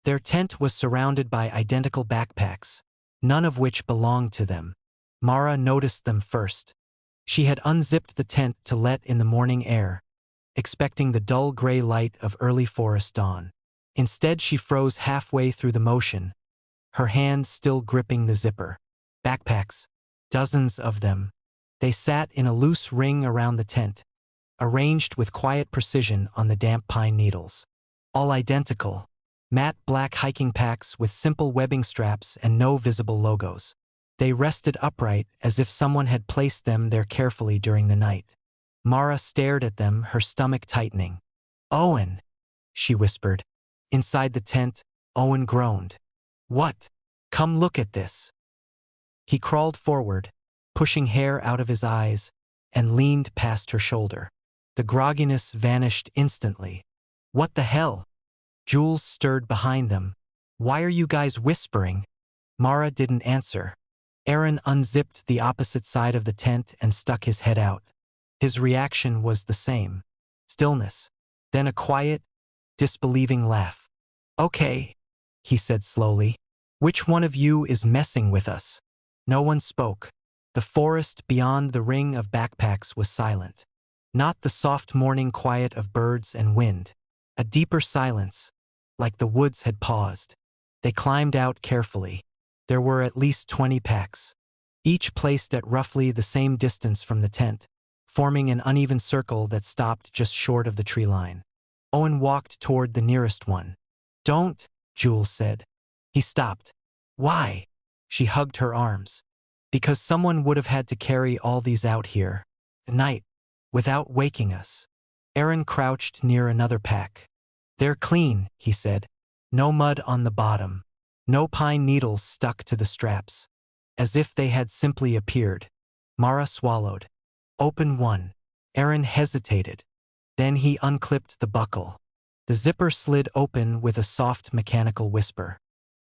Their tent was surrounded by identical backpacks, none of which belonged to them. Mara noticed them first. She had unzipped the tent to let in the morning air, expecting the dull gray light of early forest dawn. Instead, she froze halfway through the motion, her hand still gripping the zipper. Backpacks, dozens of them. They sat in a loose ring around the tent, arranged with quiet precision on the damp pine needles. All identical, matte black hiking packs with simple webbing straps and no visible logos. They rested upright as if someone had placed them there carefully during the night. Mara stared at them, her stomach tightening. "Owen," she whispered. Inside the tent, Owen groaned. "What? Come look at this." He crawled forward, pushing hair out of his eyes, and leaned past her shoulder. The grogginess vanished instantly. "What the hell?" Jules stirred behind them. "Why are you guys whispering?" Mara didn't answer. Aaron unzipped the opposite side of the tent and stuck his head out. His reaction was the same. Stillness. Then a quiet, disbelieving laugh. "Okay," he said slowly. "Which one of you is messing with us?" No one spoke. The forest beyond the ring of backpacks was silent. Not the soft morning quiet of birds and wind. A deeper silence, like the woods had paused. They climbed out carefully. There were at least 20 packs, each placed at roughly the same distance from the tent, forming an uneven circle that stopped just short of the tree line. Owen walked toward the nearest one. "Don't," Jules said. He stopped. "Why?" She hugged her arms. "Because someone would have had to carry all these out here, at night, without waking us." Aaron crouched near another pack. "They're clean," he said. "No mud on the bottom. No pine needles stuck to the straps. As if they had simply appeared." Mara swallowed. "Open one." Aaron hesitated. Then he unclipped the buckle. The zipper slid open with a soft mechanical whisper.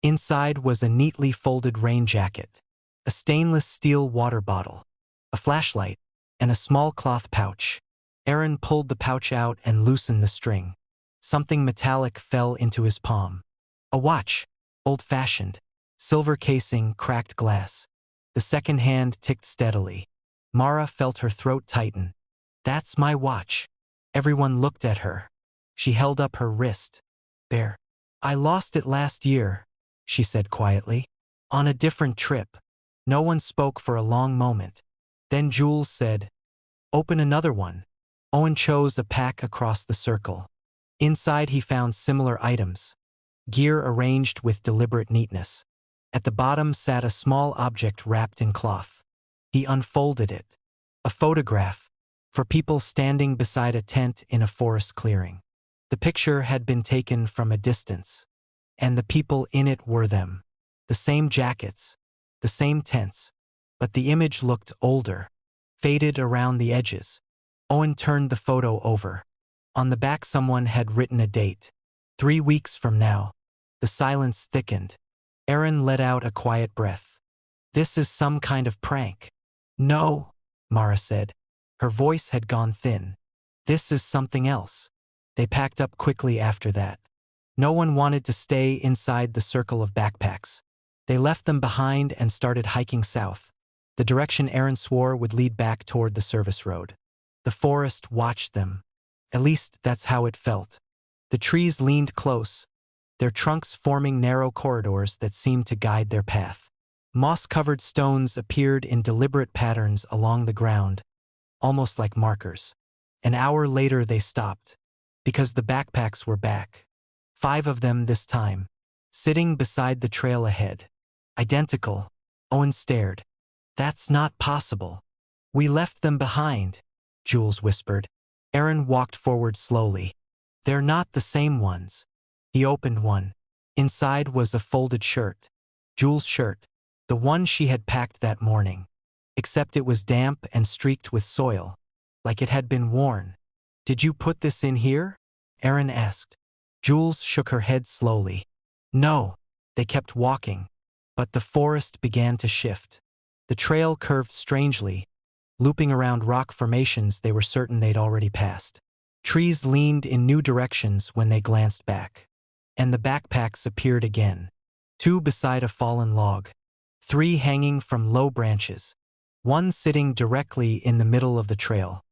Inside was a neatly folded rain jacket, a stainless steel water bottle, a flashlight, and a small cloth pouch. Aaron pulled the pouch out and loosened the string. Something metallic fell into his palm. A watch, old-fashioned, silver casing, cracked glass. The second hand ticked steadily. Mara felt her throat tighten. "That's my watch." Everyone looked at her. She held up her wrist. "Bear. I lost it last year," she said quietly. "On a different trip." No one spoke for a long moment. Then Jules said, "Open another one." Owen chose a pack across the circle. Inside he found similar items, gear arranged with deliberate neatness. At the bottom sat a small object wrapped in cloth. He unfolded it. A photograph, for people standing beside a tent in a forest clearing. The picture had been taken from a distance, and the people in it were them. The same jackets, the same tents, but the image looked older, faded around the edges. Owen turned the photo over. On the back someone had written a date. 3 weeks from now. The silence thickened. Aaron let out a quiet breath. "This is some kind of prank." "No," Mara said. Her voice had gone thin. "This is something else." They packed up quickly after that. No one wanted to stay inside the circle of backpacks. They left them behind and started hiking south, the direction Aaron swore would lead back toward the service road. The forest watched them. At least that's how it felt. The trees leaned close, their trunks forming narrow corridors that seemed to guide their path. Moss-covered stones appeared in deliberate patterns along the ground, almost like markers. An hour later they stopped, because the backpacks were back. 5 of them this time, sitting beside the trail ahead. Identical. Owen stared. "That's not possible." "We left them behind," Jules whispered. Aaron walked forward slowly. "They're not the same ones." He opened one. Inside was a folded shirt. Jules' shirt, the one she had packed that morning. Except it was damp and streaked with soil, like it had been worn. "Did you put this in here?" Aaron asked. Jules shook her head slowly. "No." They kept walking, but the forest began to shift. The trail curved strangely, looping around rock formations they were certain they'd already passed. Trees leaned in new directions when they glanced back. and the backpacks appeared again. 2 beside a fallen log. 3 hanging from low branches. 1 sitting directly in the middle of the trail.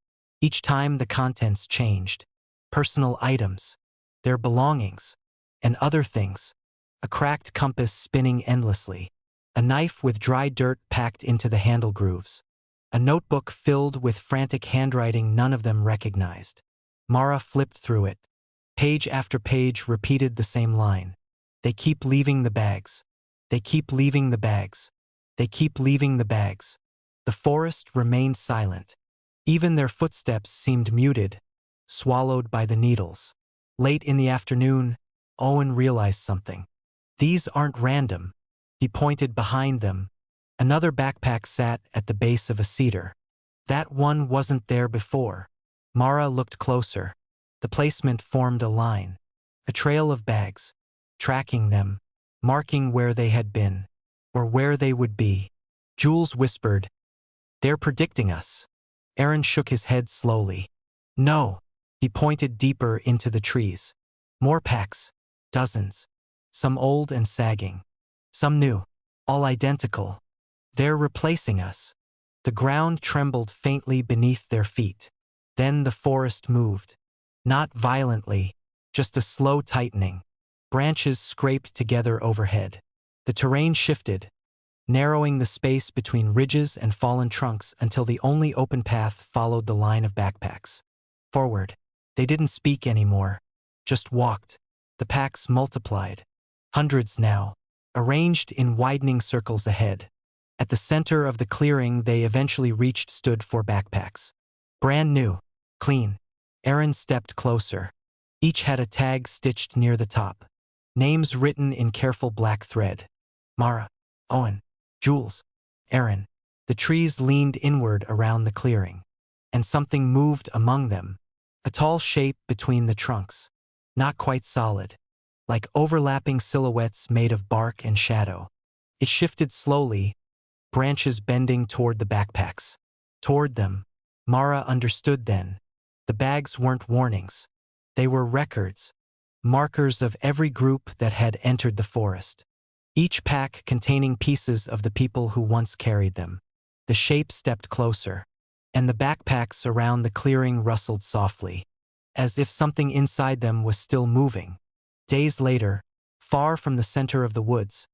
Each time the contents changed. Personal items, their belongings, and other things. A cracked compass spinning endlessly. A knife with dry dirt packed into the handle grooves. A notebook filled with frantic handwriting none of them recognized. Mara flipped through it. Page after page repeated the same line. They keep leaving the bags. They keep leaving the bags. They keep leaving the bags. The forest remained silent. Even their footsteps seemed muted, swallowed by the needles. Late in the afternoon, Owen realized something. These aren't random. He pointed behind them. Another backpack sat at the base of a cedar. That one wasn't there before. Mara looked closer. The placement formed a line. A trail of bags. Tracking them. Marking where they had been. Or where they would be. Jules whispered, "They're predicting us." Aaron shook his head slowly. "No." He pointed deeper into the trees. More packs. Dozens. Some old and sagging. Some new. All identical. "They're replacing us." The ground trembled faintly beneath their feet. Then the forest moved. Not violently, just a slow tightening. Branches scraped together overhead. The terrain shifted, narrowing the space between ridges and fallen trunks until the only open path followed the line of backpacks. Forward. They didn't speak anymore, just walked. The packs multiplied. Hundreds now, arranged in widening circles ahead. At the center of the clearing they eventually reached stood 4 backpacks. Brand new, clean. Aaron stepped closer. Each had a tag stitched near the top. Names written in careful black thread. Mara, Owen, Jules, Aaron. The trees leaned inward around the clearing. And something moved among them. A tall shape between the trunks. Not quite solid. Like overlapping silhouettes made of bark and shadow. It shifted slowly, branches bending toward the backpacks. Toward them. Mara understood then. The bags weren't warnings. They were records. Markers of every group that had entered the forest. Each pack containing pieces of the people who once carried them. The shape stepped closer, and the backpacks around the clearing rustled softly, as if something inside them was still moving. Days later, far from the center of the woods,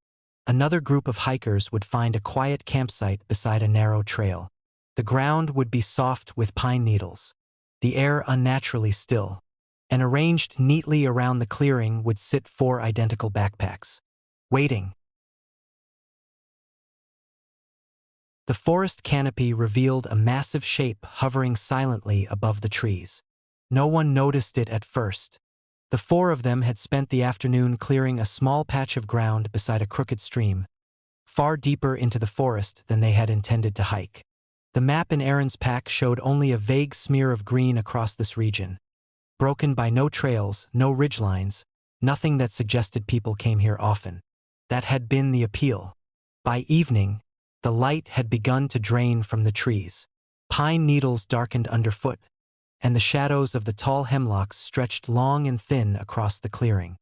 another group of hikers would find a quiet campsite beside a narrow trail. The ground would be soft with pine needles, the air unnaturally still, and arranged neatly around the clearing would sit 4 identical backpacks, waiting. The forest canopy revealed a massive shape hovering silently above the trees. No one noticed it at first. The 4 of them had spent the afternoon clearing a small patch of ground beside a crooked stream, far deeper into the forest than they had intended to hike. The map in Aaron's pack showed only a vague smear of green across this region, broken by no trails, no ridgelines, nothing that suggested people came here often. That had been the appeal. By evening, the light had begun to drain from the trees. Pine needles darkened underfoot, and the shadows of the tall hemlocks stretched long and thin across the clearing.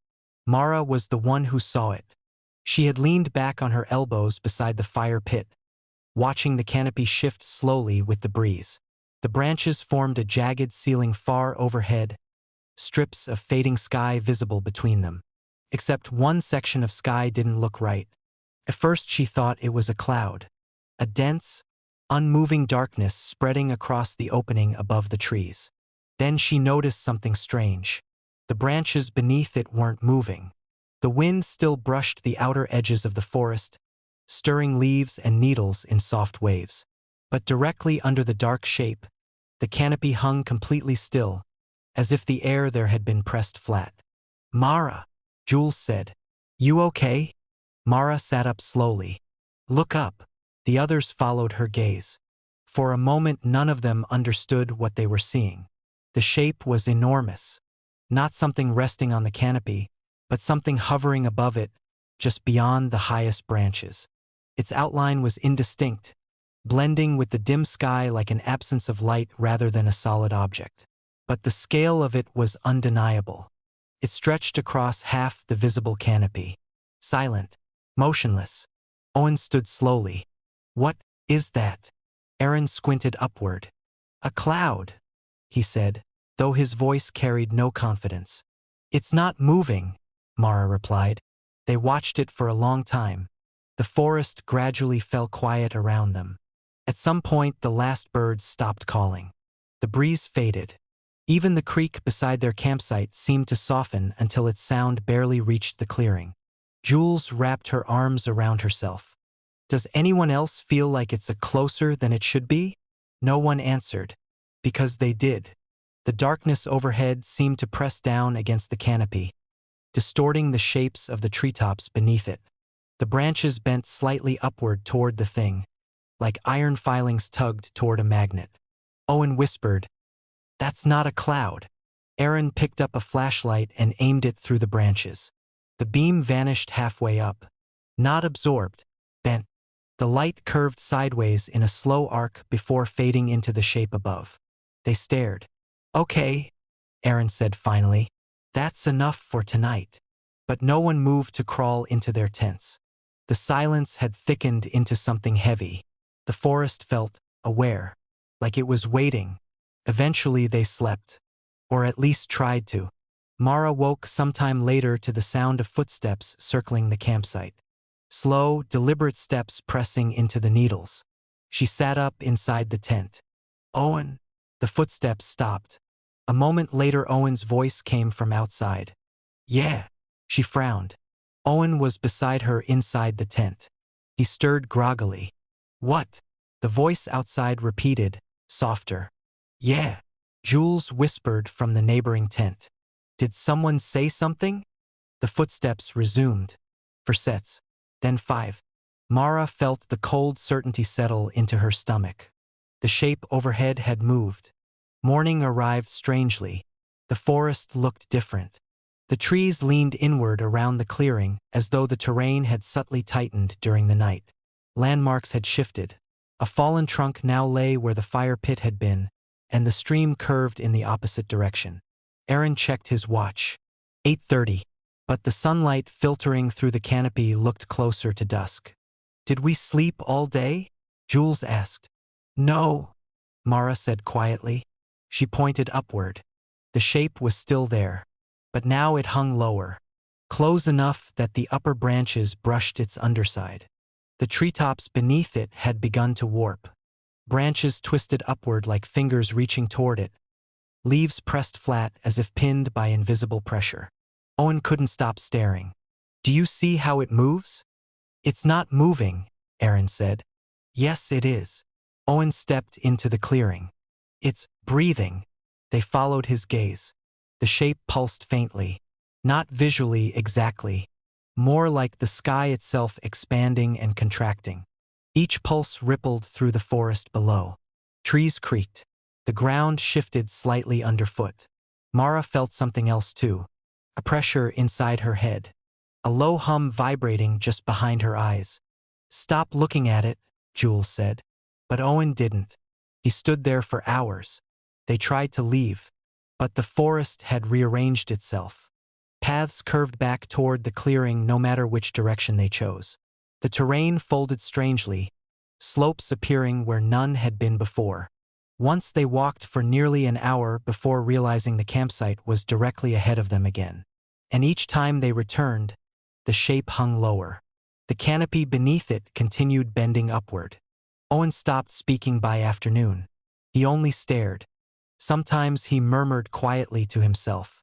Mara was the one who saw it. She had leaned back on her elbows beside the fire pit, watching the canopy shift slowly with the breeze. The branches formed a jagged ceiling far overhead, strips of fading sky visible between them. Except one section of sky didn't look right. At first she thought it was a cloud. A dense, unmoving darkness spreading across the opening above the trees. Then she noticed something strange. The branches beneath it weren't moving. The wind still brushed the outer edges of the forest, stirring leaves and needles in soft waves. But directly under the dark shape, the canopy hung completely still, as if the air there had been pressed flat. "Mara," Jules said. "You okay?" Mara sat up slowly. "Look up." The others followed her gaze. For a moment none of them understood what they were seeing. The shape was enormous. Not something resting on the canopy, but something hovering above it, just beyond the highest branches. Its outline was indistinct, blending with the dim sky like an absence of light rather than a solid object. But the scale of it was undeniable. It stretched across half the visible canopy. Silent. Motionless. Owen stood slowly. What is that? Aaron squinted upward. A cloud, he said, though his voice carried no confidence. It's not moving, Mara replied. They watched it for a long time. The forest gradually fell quiet around them. At some point, the last birds stopped calling. The breeze faded. Even the creek beside their campsite seemed to soften until its sound barely reached the clearing. Jules wrapped her arms around herself. Does anyone else feel like it's closer than it should be? No one answered. Because they did. The darkness overhead seemed to press down against the canopy, distorting the shapes of the treetops beneath it. The branches bent slightly upward toward the thing, like iron filings tugged toward a magnet. Owen whispered, "That's not a cloud." Aaron picked up a flashlight and aimed it through the branches. The beam vanished halfway up. Not absorbed, bent. The light curved sideways in a slow arc before fading into the shape above. They stared. "Okay," Aaron said finally. "That's enough for tonight." But no one moved to crawl into their tents. The silence had thickened into something heavy. The forest felt aware, like it was waiting. Eventually they slept, or at least tried to. Mara woke sometime later to the sound of footsteps circling the campsite. Slow, deliberate steps pressing into the needles. She sat up inside the tent. "Owen." The footsteps stopped. A moment later Owen's voice came from outside. "Yeah." She frowned. Owen was beside her inside the tent. He stirred groggily. "What?" The voice outside repeated, softer. "Yeah." Jules whispered from the neighboring tent. "Did someone say something?" The footsteps resumed. For sets. Then 5. Mara felt the cold certainty settle into her stomach. The shape overhead had moved. Morning arrived strangely. The forest looked different. The trees leaned inward around the clearing as though the terrain had subtly tightened during the night. Landmarks had shifted. A fallen trunk now lay where the fire pit had been, and the stream curved in the opposite direction. Aaron checked his watch. 8:30. But the sunlight filtering through the canopy looked closer to dusk. "Did we sleep all day?" Jules asked. "No," Mara said quietly. She pointed upward. The shape was still there, but now it hung lower, close enough that the upper branches brushed its underside. The treetops beneath it had begun to warp. Branches twisted upward like fingers reaching toward it. Leaves pressed flat as if pinned by invisible pressure. Owen couldn't stop staring. "Do you see how it moves?" "It's not moving," Aaron said. "Yes, it is." Owen stepped into the clearing. "It's breathing." They followed his gaze. The shape pulsed faintly. Not visually exactly. More like the sky itself expanding and contracting. Each pulse rippled through the forest below. Trees creaked. The ground shifted slightly underfoot. Mara felt something else too. A pressure inside her head. A low hum vibrating just behind her eyes. "Stop looking at it," Jules said. But Owen didn't. He stood there for hours. They tried to leave, but the forest had rearranged itself. Paths curved back toward the clearing no matter which direction they chose. The terrain folded strangely, slopes appearing where none had been before. Once they walked for nearly an hour before realizing the campsite was directly ahead of them again. And each time they returned, the shape hung lower. The canopy beneath it continued bending upward. Owen stopped speaking by afternoon. He only stared. Sometimes he murmured quietly to himself.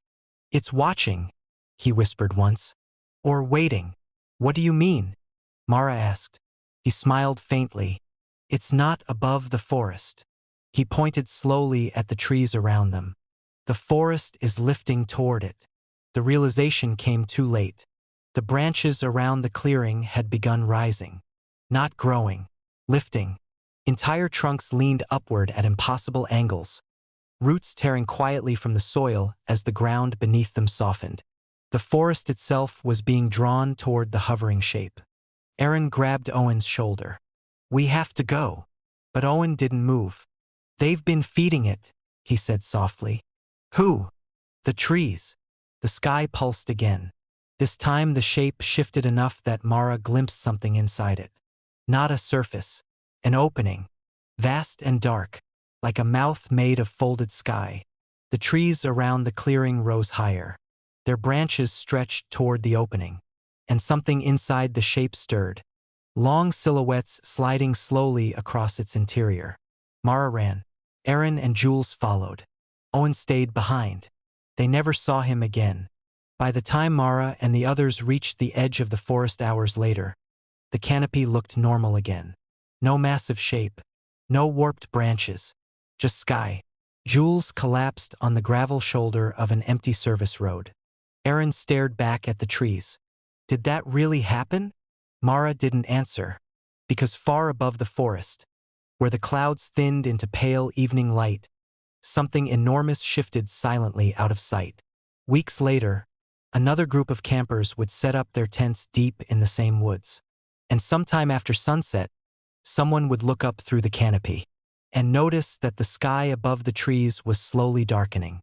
"It's watching," he whispered once. "Or waiting." "What do you mean?" Mara asked. He smiled faintly. "It's not above the forest." He pointed slowly at the trees around them. "The forest is lifting toward it." The realization came too late. The branches around the clearing had begun rising. Not growing. Lifting. Entire trunks leaned upward at impossible angles. Roots tearing quietly from the soil as the ground beneath them softened. The forest itself was being drawn toward the hovering shape. Aaron grabbed Owen's shoulder. "We have to go." But Owen didn't move. "They've been feeding it," he said softly. "Who?" "The trees." The sky pulsed again. This time the shape shifted enough that Mara glimpsed something inside it. Not a surface, an opening, vast and dark, like a mouth made of folded sky. The trees around the clearing rose higher. Their branches stretched toward the opening, and something inside the shape stirred, long silhouettes sliding slowly across its interior. Mara ran. Aaron and Jules followed. Owen stayed behind. They never saw him again. By the time Mara and the others reached the edge of the forest hours later, the canopy looked normal again. No massive shape, no warped branches, just sky. Jules collapsed on the gravel shoulder of an empty service road. Aaron stared back at the trees. Did that really happen? Mara didn't answer, because far above the forest, where the clouds thinned into pale evening light, something enormous shifted silently out of sight. Weeks later, another group of campers would set up their tents deep in the same woods. And sometime after sunset, someone would look up through the canopy and notice that the sky above the trees was slowly darkening.